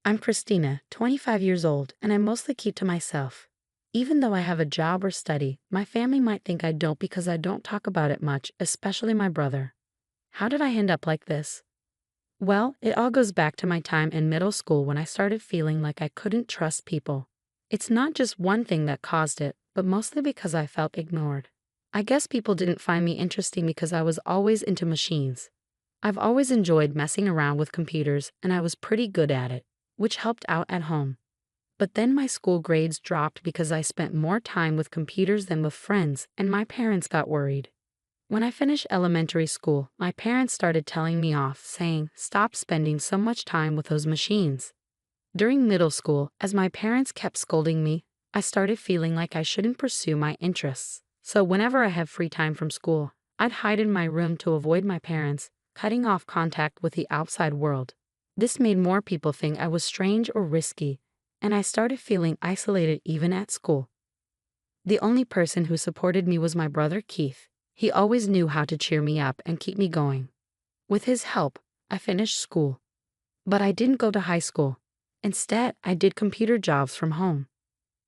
I'm Christina, 25 years old, and I mostly keep to myself. Even though I have a job or study, my family might think I don't because I don't talk about it much, especially my brother. How did I end up like this? Well, it all goes back to my time in middle school when I started feeling like I couldn't trust people. It's not just one thing that caused it, but mostly because I felt ignored. I guess people didn't find me interesting because I was always into machines. I've always enjoyed messing around with computers, and I was pretty good at it, which helped out at home. But then my school grades dropped because I spent more time with computers than with friends, and my parents got worried. When I finished elementary school, my parents started telling me off, saying, "Stop spending so much time with those machines." During middle school, as my parents kept scolding me, I started feeling like I shouldn't pursue my interests. So whenever I had free time from school, I'd hide in my room to avoid my parents, cutting off contact with the outside world. This made more people think I was strange or risky, and I started feeling isolated even at school. The only person who supported me was my brother Keith. He always knew how to cheer me up and keep me going. With his help, I finished school. But I didn't go to high school. Instead, I did computer jobs from home.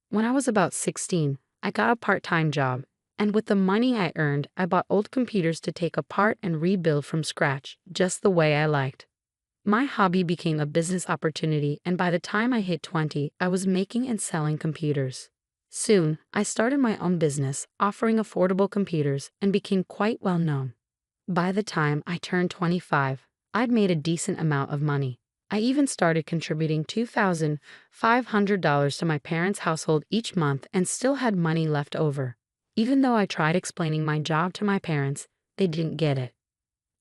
When I was about 16, I got a part-time job, and with the money I earned, I bought old computers to take apart and rebuild from scratch, just the way I liked. My hobby became a business opportunity, and by the time I hit 20, I was making and selling computers. Soon, I started my own business, offering affordable computers, and became quite well known. By the time I turned 25, I'd made a decent amount of money. I even started contributing $2,500 to my parents' household each month and still had money left over. Even though I tried explaining my job to my parents, they didn't get it.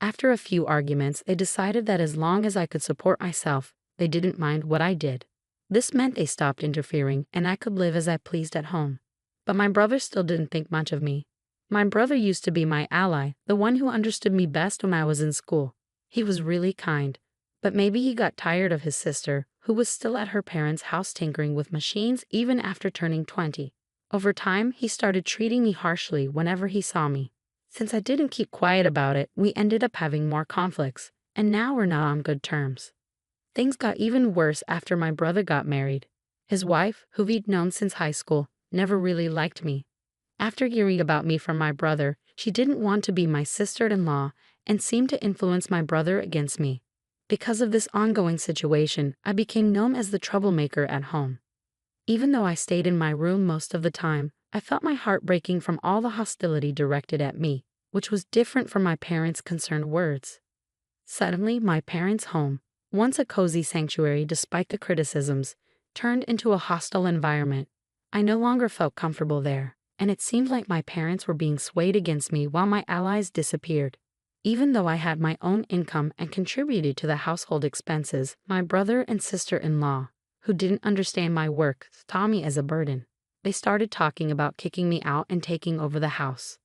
After a few arguments, they decided that as long as I could support myself, they didn't mind what I did. This meant they stopped interfering and I could live as I pleased at home. But my brother still didn't think much of me. My brother used to be my ally, the one who understood me best when I was in school. He was really kind. But maybe he got tired of his sister, who was still at her parents' house tinkering with machines even after turning 20. Over time, he started treating me harshly whenever he saw me. Since I didn't keep quiet about it, we ended up having more conflicts, and now we're not on good terms. Things got even worse after my brother got married. His wife, who we'd known since high school, never really liked me. After hearing about me from my brother, she didn't want to be my sister-in-law and seemed to influence my brother against me. Because of this ongoing situation, I became known as the troublemaker at home. Even though I stayed in my room most of the time, I felt my heart breaking from all the hostility directed at me, which was different from my parents' concerned words. Suddenly, my parents' home, once a cozy sanctuary despite the criticisms, turned into a hostile environment. I no longer felt comfortable there, and it seemed like my parents were being swayed against me while my allies disappeared. Even though I had my own income and contributed to the household expenses, my brother and sister-in-law, who didn't understand my work, saw me as a burden. They started talking about kicking me out and taking over the house.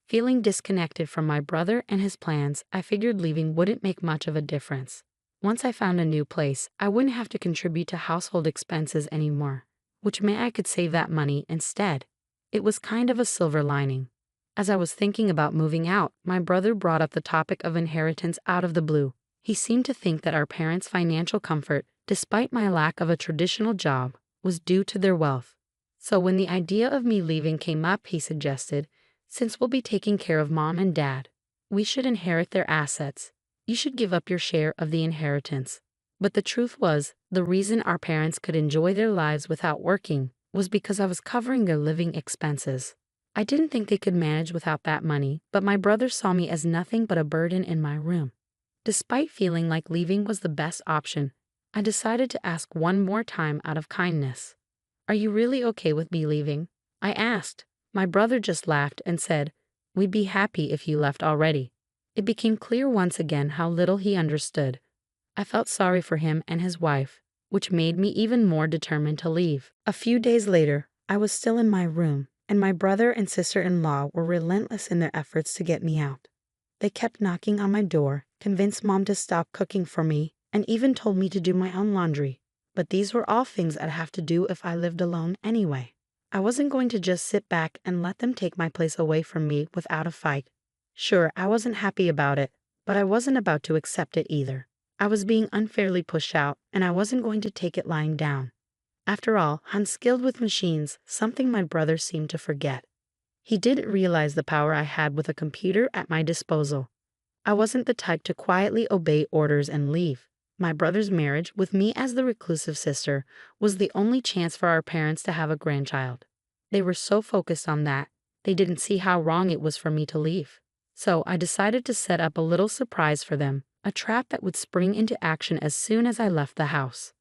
Feeling disconnected from my brother and his plans, I figured leaving wouldn't make much of a difference. Once I found a new place, I wouldn't have to contribute to household expenses anymore, which meant I could save that money instead. It was kind of a silver lining. As I was thinking about moving out, my brother brought up the topic of inheritance out of the blue. He seemed to think that our parents' financial comfort, despite my lack of a traditional job, was due to their wealth. So when the idea of me leaving came up, he suggested, "Since we'll be taking care of Mom and Dad, we should inherit their assets. You should give up your share of the inheritance." But the truth was, the reason our parents could enjoy their lives without working was because I was covering their living expenses. I didn't think they could manage without that money, but my brother saw me as nothing but a burden in my room. Despite feeling like leaving was the best option, I decided to ask one more time out of kindness. "Are you really okay with me leaving?" I asked. My brother just laughed and said, "We'd be happy if you left already." It became clear once again how little he understood. I felt sorry for him and his wife, which made me even more determined to leave. A few days later, I was still in my room, and my brother and sister-in-law were relentless in their efforts to get me out. They kept knocking on my door, convinced Mom to stop cooking for me, and even told me to do my own laundry. But these were all things I'd have to do if I lived alone anyway. I wasn't going to just sit back and let them take my place away from me without a fight. Sure, I wasn't happy about it, but I wasn't about to accept it either. I was being unfairly pushed out, and I wasn't going to take it lying down. After all, I'm skilled with machines, something my brother seemed to forget. He didn't realize the power I had with a computer at my disposal. I wasn't the type to quietly obey orders and leave. My brother's marriage, with me as the reclusive sister, was the only chance for our parents to have a grandchild. They were so focused on that, they didn't see how wrong it was for me to leave. So I decided to set up a little surprise for them, a trap that would spring into action as soon as I left the house.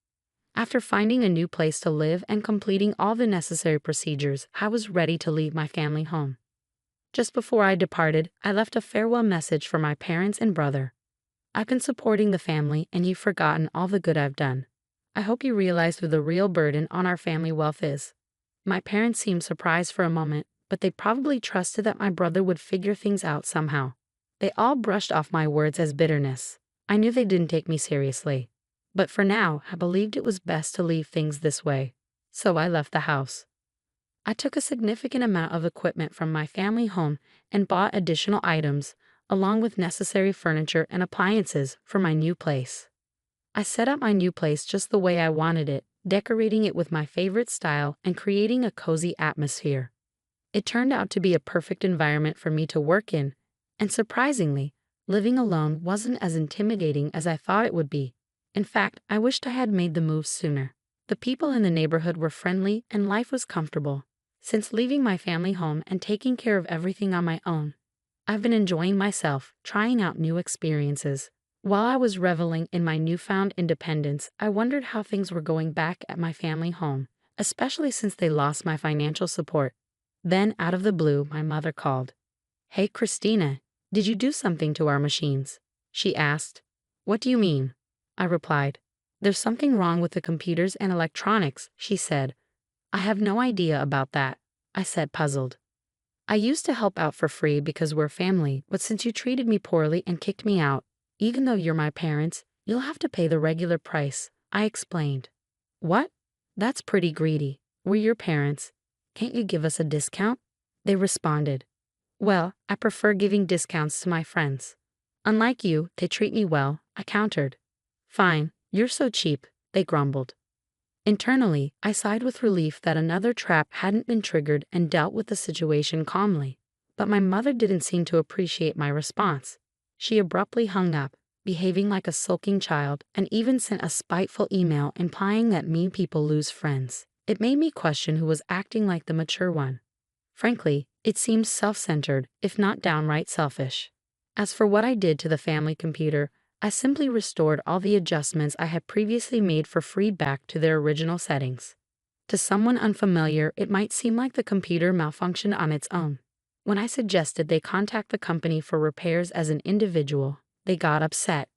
After finding a new place to live and completing all the necessary procedures, I was ready to leave my family home. Just before I departed, I left a farewell message for my parents and brother. I've been supporting the family, and you've forgotten all the good I've done. I hope you realize who the real burden on our family wealth is. My parents seemed surprised for a moment, but they probably trusted that my brother would figure things out somehow. They all brushed off my words as bitterness. I knew they didn't take me seriously. But for now, I believed it was best to leave things this way. So I left the house. I took a significant amount of equipment from my family home and bought additional items, along with necessary furniture and appliances for my new place. I set up my new place just the way I wanted it, decorating it with my favorite style and creating a cozy atmosphere. It turned out to be a perfect environment for me to work in, and surprisingly, living alone wasn't as intimidating as I thought it would be. In fact, I wished I had made the move sooner. The people in the neighborhood were friendly and life was comfortable. Since leaving my family home and taking care of everything on my own, I've been enjoying myself, trying out new experiences. While I was reveling in my newfound independence, I wondered how things were going back at my family home, especially since they lost my financial support. Then, out of the blue, my mother called. "Hey, Christina, did you do something to our machines?" she asked. "What do you mean?" I replied. "There's something wrong with the computers and electronics," she said. "I have no idea about that," I said, puzzled. "I used to help out for free because we're family, but since you treated me poorly and kicked me out, even though you're my parents, you'll have to pay the regular price," I explained. "What? That's pretty greedy. We're your parents. Can't you give us a discount?" They responded. "Well, I prefer giving discounts to my friends. Unlike you, they treat me well," I countered. "Fine, you're so cheap," they grumbled. Internally, I sighed with relief that another trap hadn't been triggered and dealt with the situation calmly. But my mother didn't seem to appreciate my response. She abruptly hung up, behaving like a sulking child, and even sent a spiteful email implying that mean people lose friends. It made me question who was acting like the mature one. Frankly, it seemed self-centered, if not downright selfish. As for what I did to the family computer, I simply restored all the adjustments I had previously made for free back to their original settings. To someone unfamiliar, it might seem like the computer malfunctioned on its own. When I suggested they contact the company for repairs as an individual, they got upset.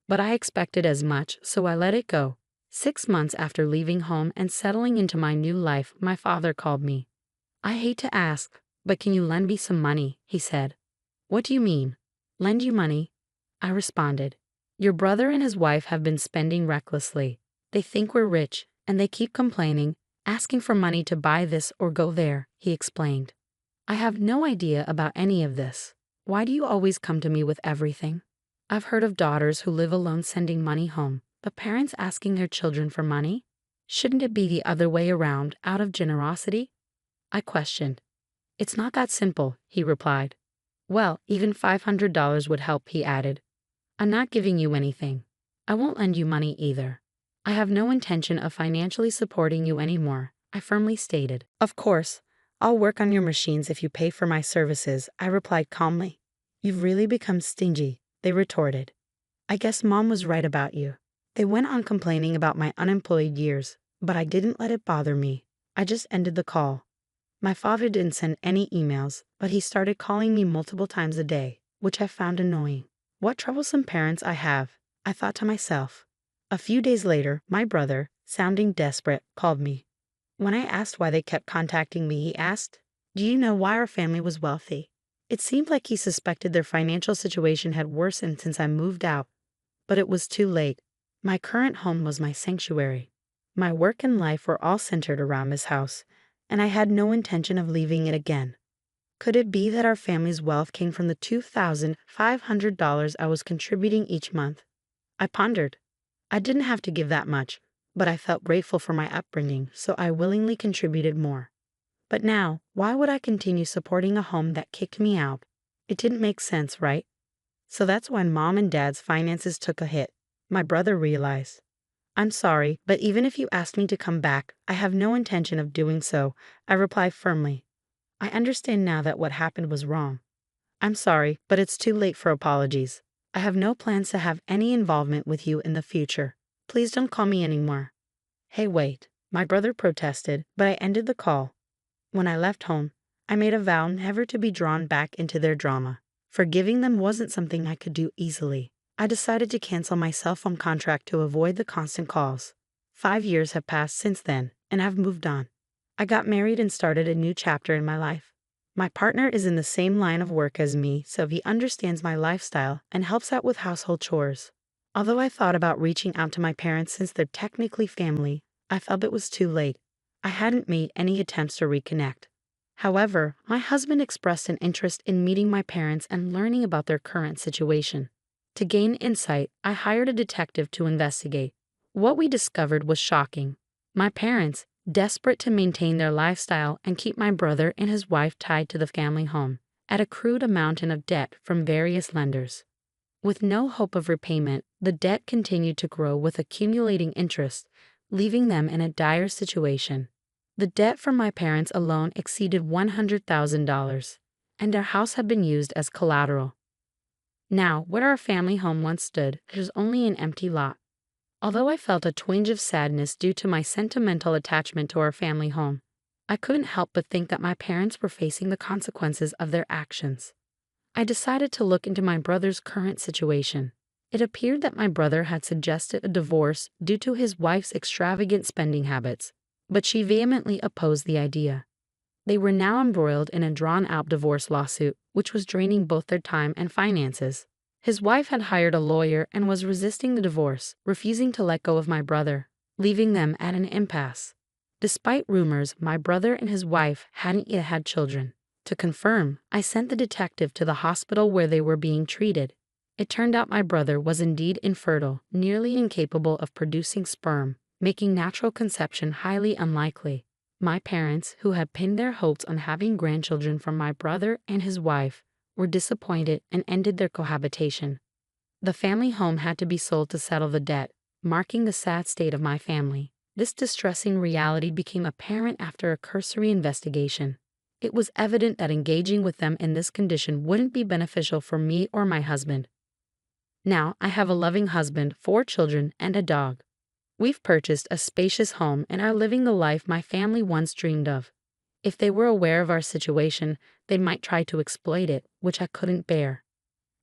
But I expected as much, so I let it go. 6 months after leaving home and settling into my new life, my father called me. "I hate to ask, but can you lend me some money?" he said. "What do you mean? Lend you money?" I responded. "Your brother and his wife have been spending recklessly. They think we're rich, and they keep complaining, asking for money to buy this or go there," he explained. "I have no idea about any of this. Why do you always come to me with everything? I've heard of daughters who live alone sending money home, but parents asking their children for money? Shouldn't it be the other way around, out of generosity?" I questioned. "It's not that simple," he replied. "Well, even $500 would help," he added. "I'm not giving you anything. I won't lend you money either. I have no intention of financially supporting you anymore," I firmly stated. "Of course, I'll work on your machines if you pay for my services," I replied calmly. "You've really become stingy," they retorted. "I guess Mom was right about you." They went on complaining about my unemployed years, but I didn't let it bother me. I just ended the call. My father didn't send any emails, but he started calling me multiple times a day, which I found annoying. What troublesome parents I have, I thought to myself. A few days later, my brother, sounding desperate, called me. When I asked why they kept contacting me, he asked, "Do you know why our family was wealthy?" It seemed like he suspected their financial situation had worsened since I moved out, but it was too late. My current home was my sanctuary. My work and life were all centered around this house, and I had no intention of leaving it again. Could it be that our family's wealth came from the $2,500 I was contributing each month? I pondered. I didn't have to give that much, but I felt grateful for my upbringing, so I willingly contributed more. But now, why would I continue supporting a home that kicked me out? It didn't make sense, right? So that's when mom and dad's finances took a hit. My brother realized. I'm sorry, but even if you asked me to come back, I have no intention of doing so, I replied firmly. I understand now that what happened was wrong. I'm sorry, but it's too late for apologies. I have no plans to have any involvement with you in the future. Please don't call me anymore. Hey, wait, my brother protested, but I ended the call. When I left home, I made a vow never to be drawn back into their drama. Forgiving them wasn't something I could do easily. I decided to cancel my cell phone contract to avoid the constant calls. 5 years have passed since then, and I've moved on. I got married and started a new chapter in my life. My partner is in the same line of work as me, so he understands my lifestyle and helps out with household chores. Although I thought about reaching out to my parents since they're technically family, I felt it was too late. I hadn't made any attempts to reconnect. However, my husband expressed an interest in meeting my parents and learning about their current situation. To gain insight, I hired a detective to investigate. What we discovered was shocking. My parents, desperate to maintain their lifestyle and keep my brother and his wife tied to the family home, had accrued a mountain of debt from various lenders. With no hope of repayment, the debt continued to grow with accumulating interest, leaving them in a dire situation. The debt from my parents alone exceeded $100,000, and their house had been used as collateral. Now, where our family home once stood, there's only an empty lot. Although I felt a twinge of sadness due to my sentimental attachment to our family home, I couldn't help but think that my parents were facing the consequences of their actions. I decided to look into my brother's current situation. It appeared that my brother had suggested a divorce due to his wife's extravagant spending habits, but she vehemently opposed the idea. They were now embroiled in a drawn-out divorce lawsuit, which was draining both their time and finances. His wife had hired a lawyer and was resisting the divorce, refusing to let go of my brother, leaving them at an impasse. Despite rumors, my brother and his wife hadn't yet had children. To confirm, I sent the detective to the hospital where they were being treated. It turned out my brother was indeed infertile, nearly incapable of producing sperm, making natural conception highly unlikely. My parents, who had pinned their hopes on having grandchildren from my brother and his wife, were disappointed and ended their cohabitation. The family home had to be sold to settle the debt, marking the sad state of my family. This distressing reality became apparent after a cursory investigation. It was evident that engaging with them in this condition wouldn't be beneficial for me or my husband. Now, I have a loving husband, 4 children, and a dog. We've purchased a spacious home and are living the life my family once dreamed of. If they were aware of our situation, they might try to exploit it, which I couldn't bear.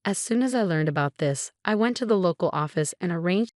As soon as I learned about this, I went to the local office and arranged